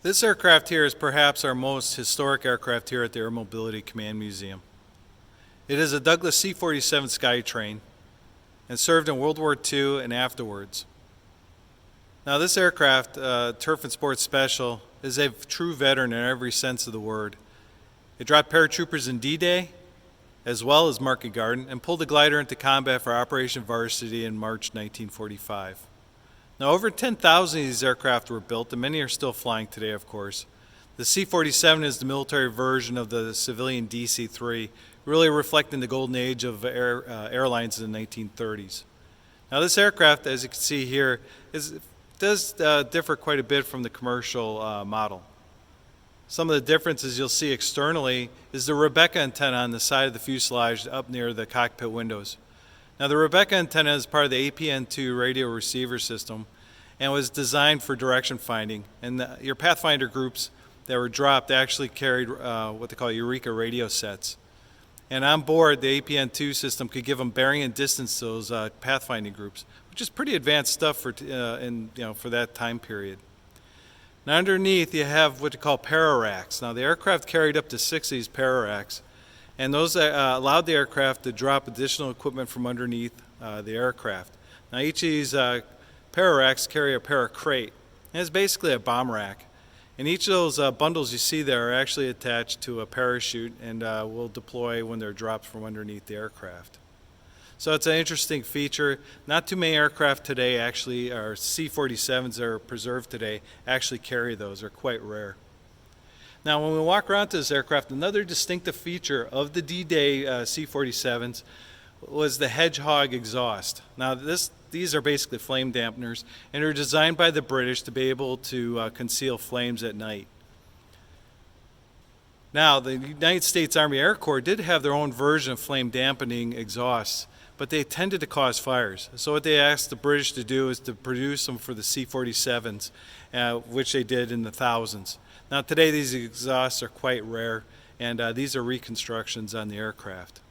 This aircraft here is perhaps our most historic aircraft here at the Air Mobility Command Museum. It is a Douglas C-47 Skytrain and served in World War II and afterwards. Now this aircraft, Turf and Sports Special, is a true veteran in every sense of the word. It dropped paratroopers in D-Day, as well as Market Garden, and pulled a glider into combat for Operation Varsity in March 1945. Now, over 10,000 of these aircraft were built, and many are still flying today, of course. The C-47 is the military version of the civilian DC-3, really reflecting the golden age of airlines in the 1930s. Now, this aircraft, as you can see here, does differ quite a bit from the commercial model. Some of the differences you'll see externally is the Rebecca antenna on the side of the fuselage up near the cockpit windows. Now the Rebecca antenna is part of the APN-2 radio receiver system and was designed for direction finding. And your Pathfinder groups that were dropped actually carried what they call Eureka radio sets. And on board, the APN-2 system could give them bearing and distance to those pathfinding groups, which is pretty advanced stuff for that time period. Now underneath you have what they call para-racks. Now the aircraft carried up to 6 of these para-racks, and those allowed the aircraft to drop additional equipment from underneath the aircraft. Now each of these para-racks carry a para-crate, and it's basically a bomb rack. And each of those bundles you see there are actually attached to a parachute and will deploy when they're dropped from underneath the aircraft. So it's an interesting feature. Not too many aircraft today actually, or C-47s that are preserved today, actually carry those. They're quite rare. Now when we walk around to this aircraft, another distinctive feature of the D-Day C-47s was the Hedgehog exhaust. Now these are basically flame dampeners and are designed by the British to be able to conceal flames at night. Now the United States Army Air Corps did have their own version of flame dampening exhausts, but they tended to cause fires. So what they asked the British to do is to produce them for the C-47s, which they did in the thousands. Now today these exhausts are quite rare, and these are reconstructions on the aircraft.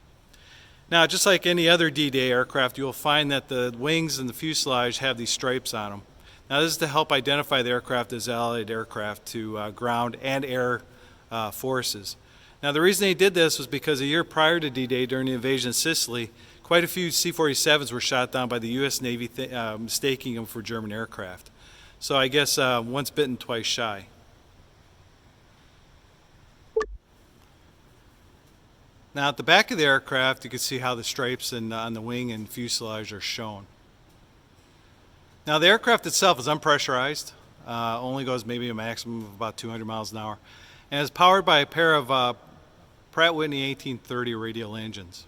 Now just like any other D-Day aircraft, you'll find that the wings and the fuselage have these stripes on them. Now this is to help identify the aircraft as Allied aircraft to ground and air forces. Now the reason they did this was because a year prior to D-Day, during the invasion of Sicily, quite a few C-47s were shot down by the U.S. Navy, mistaking them for German aircraft. So I guess once bitten, twice shy. Now at the back of the aircraft, you can see how the stripes on the wing and fuselage are shown. Now the aircraft itself is unpressurized, only goes maybe a maximum of about 200 miles an hour, and is powered by a pair of Pratt & Whitney 1830 radial engines.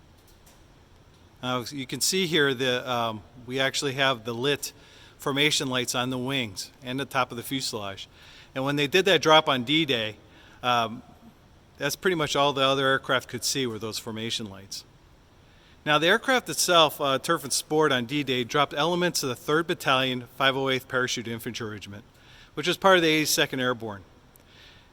Now you can see here that we actually have the lit formation lights on the wings and the top of the fuselage. And when they did that drop on D-Day, that's pretty much all the other aircraft could see were those formation lights. Now the aircraft itself, Turf and Sport on D-Day, dropped elements of the 3rd Battalion, 508th Parachute Infantry Regiment, which was part of the 82nd Airborne.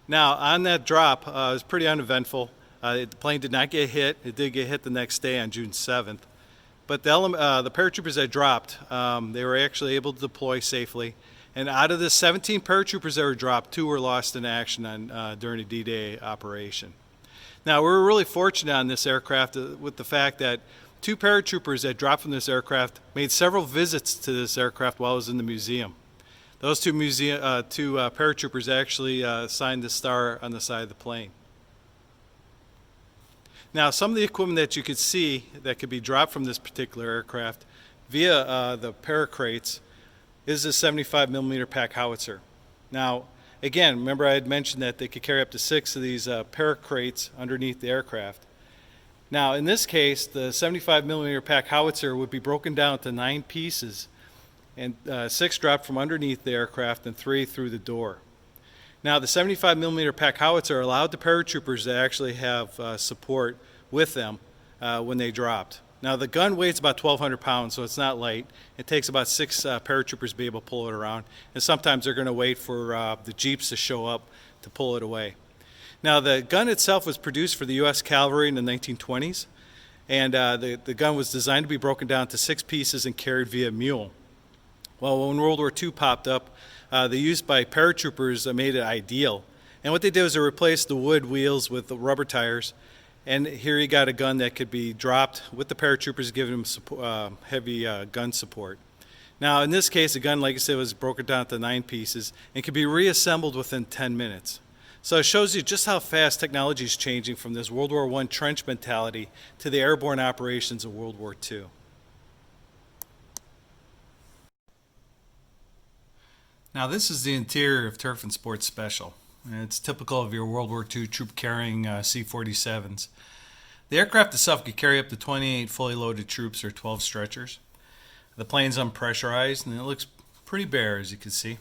Now on that drop, it was pretty uneventful. The plane did not get hit. It did get hit the next day on June 7th. But the paratroopers that dropped, they were actually able to deploy safely. And out of the 17 paratroopers that were dropped, 2 were lost in action during the D-Day operation. Now, we were really fortunate on this aircraft with the fact that 2 paratroopers that dropped from this aircraft made several visits to this aircraft while it was in the museum. Those two paratroopers actually signed the star on the side of the plane. Now, some of the equipment that you could see that could be dropped from this particular aircraft via the paracrates is a 75 millimeter pack howitzer. Now, again, remember I had mentioned that they could carry up to 6 of these paracrates underneath the aircraft. Now, in this case, the 75 millimeter pack howitzer would be broken down to 9 pieces, and 6 dropped from underneath the aircraft and 3 through the door. Now, the 75 millimeter pack howitzer allowed the paratroopers to actually have support with them when they dropped. Now the gun weighs about 1,200 pounds, so it's not light. It takes about 6 paratroopers to be able to pull it around, and sometimes they're going to wait for the jeeps to show up to pull it away. Now the gun itself was produced for the U.S. Cavalry in the 1920s, and the gun was designed to be broken down to 6 pieces and carried via mule. Well, when World War II popped up, the use by paratroopers made it ideal. And what they did was they replaced the wood wheels with the rubber tires. And here you got a gun that could be dropped with the paratroopers giving them heavy gun support. Now, in this case, the gun, like I said, was broken down to 9 pieces and could be reassembled within 10 minutes. So it shows you just how fast technology is changing from this World War I trench mentality to the airborne operations of World War II. Now, this is the interior of Turf and Sports Special. And it's typical of your World War II troop-carrying C-47s. The aircraft itself could carry up to 28 fully loaded troops or 12 stretchers. The plane's unpressurized and it looks pretty bare, as you can see.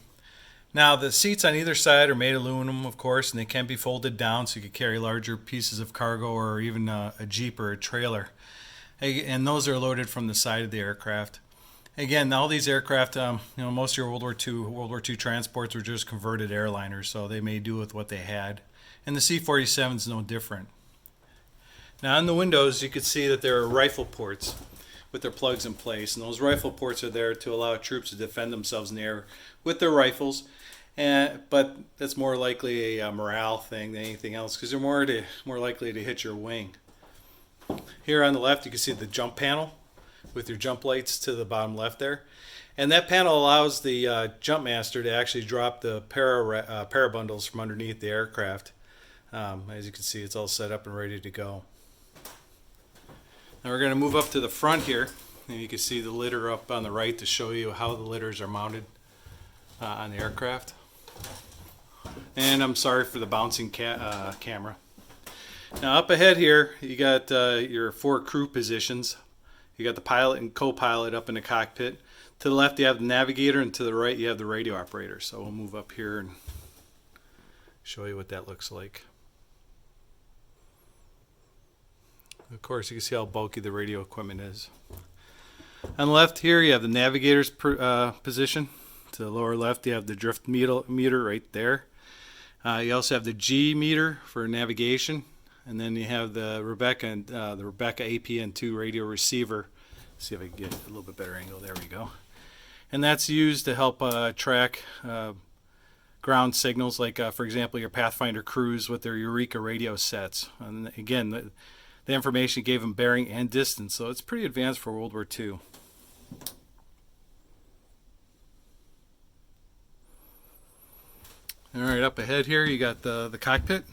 Now, the seats on either side are made of aluminum, of course, and they can be folded down so you can carry larger pieces of cargo or even a Jeep or a trailer. And those are loaded from the side of the aircraft. Again, all these aircraft, most of your World War II transports were just converted airliners, so they made do with what they had. And the C-47 is no different. Now, on the windows, you can see that there are rifle ports with their plugs in place, and those rifle ports are there to allow troops to defend themselves in the air with their rifles. But that's more likely a morale thing than anything else, because they're more likely to hit your wing. Here on the left, you can see the jump panel with your jump lights to the bottom left there. And that panel allows the jump master to actually drop the para bundles from underneath the aircraft. As you can see, it's all set up and ready to go. Now we're going to move up to the front here, and you can see the litter up on the right to show you how the litters are mounted on the aircraft. And I'm sorry for the bouncing camera. Now up ahead here, you got your 4 crew positions. You got the pilot and co-pilot up in the cockpit. To the left you have the navigator, and to the right you have the radio operator. So we'll move up here and show you what that looks like. Of course, you can see how bulky the radio equipment is. On the left here you have the navigator's position. To the lower left you have the drift meter right there. You also have the G meter for navigation. And then you have the Rebecca APN2 radio receiver. Let's see if I can get a little bit better angle. There we go. And that's used to help track ground signals, like for example your Pathfinder crews with their Eureka radio sets. And again, the information gave them bearing and distance, so it's pretty advanced for World War II. All right, up ahead here you got the cockpit.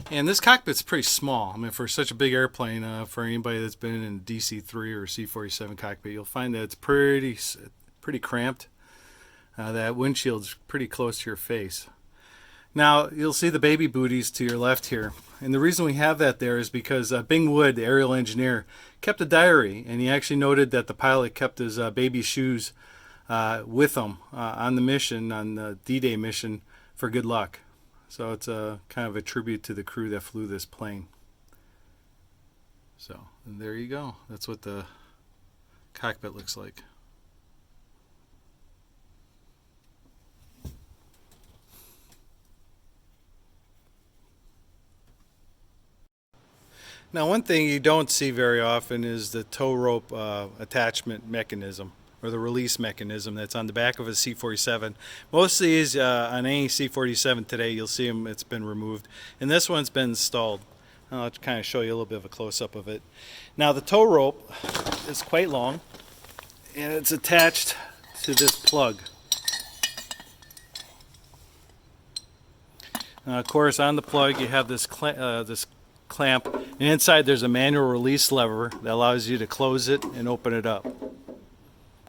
And this cockpit's pretty small. I mean, for such a big airplane, for anybody that's been in a DC-3 or a C-47 cockpit, you'll find that it's pretty cramped. That windshield's pretty close to your face. Now, you'll see the baby booties to your left here. And the reason we have that there is because Bing Wood, the aerial engineer, kept a diary, and he actually noted that the pilot kept his baby shoes with him on the mission, on the D-Day mission, for good luck. So it's a kind of a tribute to the crew that flew this plane. So and there you go. That's what the cockpit looks like. Now, one thing you don't see very often is the tow rope attachment mechanism, or the release mechanism that's on the back of a C-47. Most of these on any C-47 today, you'll see them, it's been removed. And this one's been installed. I'll kind of show you a little bit of a close-up of it. Now, the tow rope is quite long, and it's attached to this plug. Now, of course, on the plug you have this clamp, and inside there's a manual release lever that allows you to close it and open it up,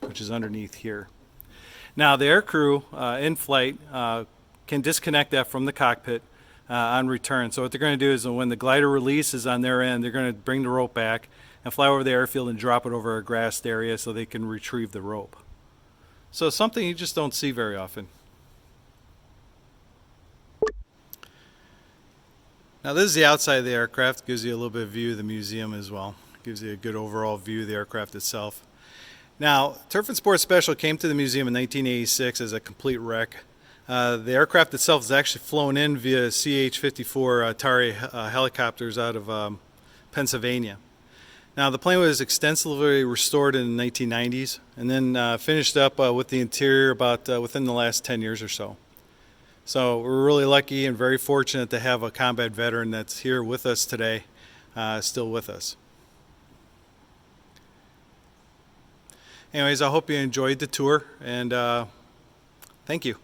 which is underneath here. Now, the aircrew in flight can disconnect that from the cockpit on return. So what they're going to do is when the glider releases on their end, they're going to bring the rope back and fly over the airfield and drop it over a grassed area so they can retrieve the rope. So something you just don't see very often. Now, this is the outside of the aircraft. Gives you a little bit of view of the museum as well. Gives you a good overall view of the aircraft itself. Now, Turf and Sports Special came to the museum in 1986 as a complete wreck. The aircraft itself is actually flown in via CH-54 Atari helicopters out of Pennsylvania. Now, the plane was extensively restored in the 1990s and then finished up with the interior about within the last 10 years or so. So we're really lucky and very fortunate to have a combat veteran that's here with us today, still with us. Anyways, I hope you enjoyed the tour, and thank you.